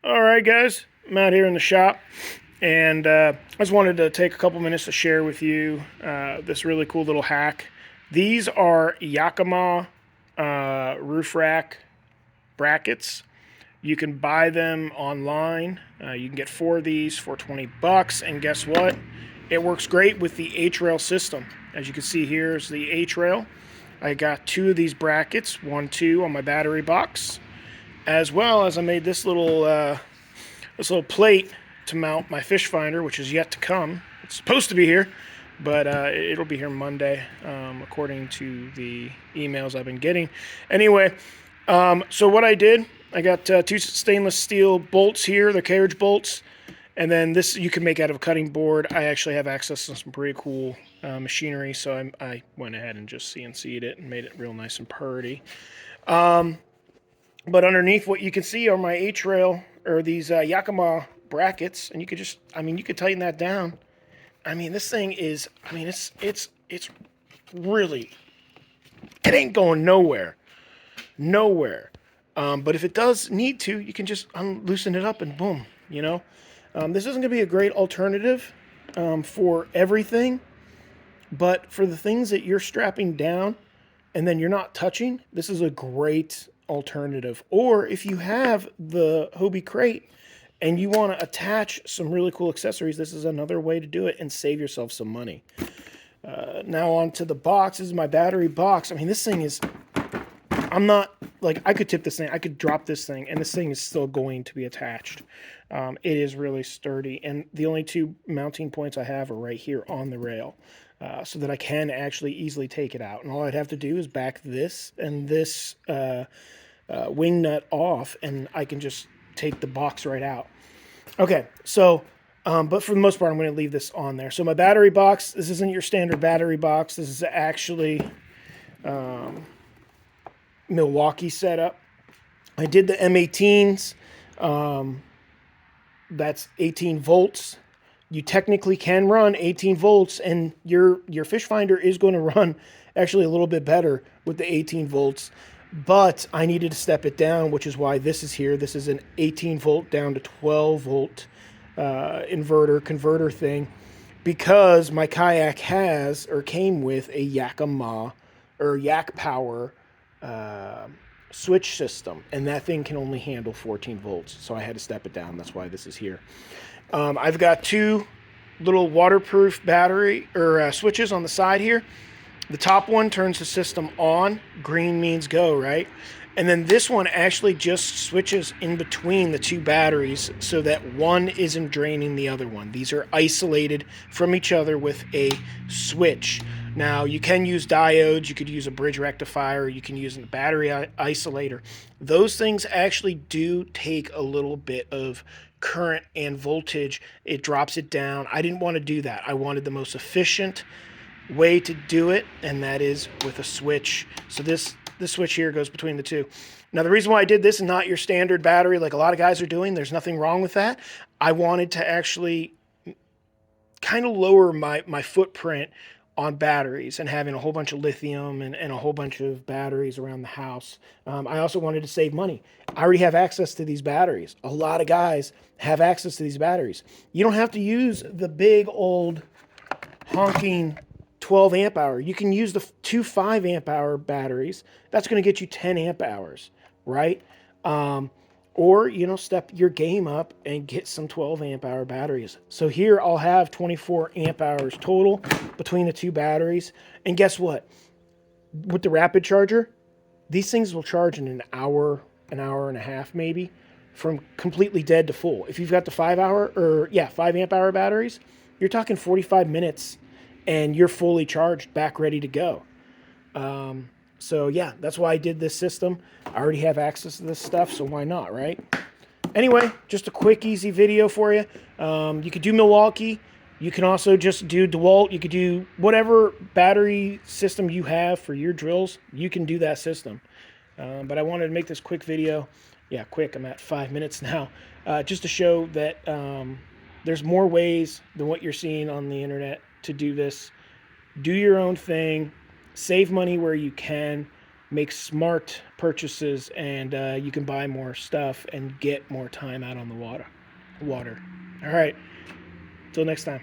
All right, guys, I'm out here in the shop, and I just wanted to take a couple minutes to share with you this really cool little hack. These are Yakama roof rack brackets. You can buy them online. You can get 4 of these for 20 bucks, and guess what? It works great with the H-rail system. As you can see, here is the H-rail. I got 2 of these brackets, 1, 2 on my battery box, as well as I made this little plate to mount my fish finder, which is yet to come. It's supposed to be here, but it'll be here Monday, according to the emails I've been getting. Anyway, so what I did, I got 2 stainless steel bolts here, the carriage bolts, and then this you can make out of a cutting board. I actually have access to some pretty cool machinery, so I went ahead and just CNC'd it and made it real nice and purty. But underneath, what you can see are my H-rail, or these Yakama brackets, and you could just, you could tighten that down. This thing is, it's really, it ain't going nowhere. But if it does need to, you can just loosen it up and boom, This isn't going to be a great alternative for everything, but for the things that you're strapping down and then you're not touching, this is a great alternative. Or if you have the Hobie crate and you want to attach some really cool accessories, this is another way to do it and save yourself some money. Now on to the box. This is my battery box. This thing is, I could tip this thing, I could drop this thing, and this thing is still going to be attached. It is really sturdy, and the only 2 mounting points I have are right here on the rail, so that I can actually easily take it out. And all I'd have to do is back this and this wing nut off, and I can just take the box right out. Okay, so, but for the most part, I'm going to leave this on there. So my battery box, this isn't your standard battery box. This is actually Milwaukee setup. I did the M18s. That's 18 volts. You technically can run 18 volts, and your fish finder is going to run actually a little bit better with the 18 volts. But I needed to step it down, which is why this is here. This is an 18 volt down to 12 volt converter thing, because my kayak came with a Yakama or Yak Power switch system, and that thing can only handle 14 volts, so I had to step it down. That's why this is here. I've got 2 little waterproof battery or switches on the side here. The top one turns the system on. Green means go, right? And then this one actually just switches in between the 2 batteries so that one isn't draining the other one. These are isolated from each other with a switch. Now, you can use diodes, you could use a bridge rectifier, you can use a battery isolator. Those things actually do take a little bit of current and voltage. It drops it down. I didn't want to do that. I wanted the most efficient way to do it, and that is with a switch. So this switch here goes between the 2. Now, the reason why I did this and not your standard battery like a lot of guys are doing, there's nothing wrong with that. I wanted to actually kind of lower my footprint on batteries and having a whole bunch of lithium and a whole bunch of batteries around the house. I also wanted to save money. I already have access to these batteries. A lot of guys have access to these batteries. You don't have to use the big old honking 12 amp hour. You can use the 2 5 amp hour batteries. That's going to get you 10 amp hours, right? Or, step your game up and get some 12 amp hour batteries. So here I'll have 24 amp hours total between the 2 batteries. And guess what? With the rapid charger, these things will charge in an hour and a half maybe, from completely dead to full. If you've got the 5 amp hour batteries, you're talking 45 minutes and you're fully charged, back ready to go. So yeah, that's why I did this system. I already have access to this stuff, so why not, right? Anyway, just a quick, easy video for you. You could do Milwaukee. You can also just do DeWalt. You could do whatever battery system you have for your drills. You can do that system. But I wanted to make this quick video. Yeah, quick. I'm at 5 minutes now. Just to show that there's more ways than what you're seeing on the internet to do this. Do your own thing. Save money where you can. make smart purchases, and you can buy more stuff and get more time out on the water. All right. Till next time.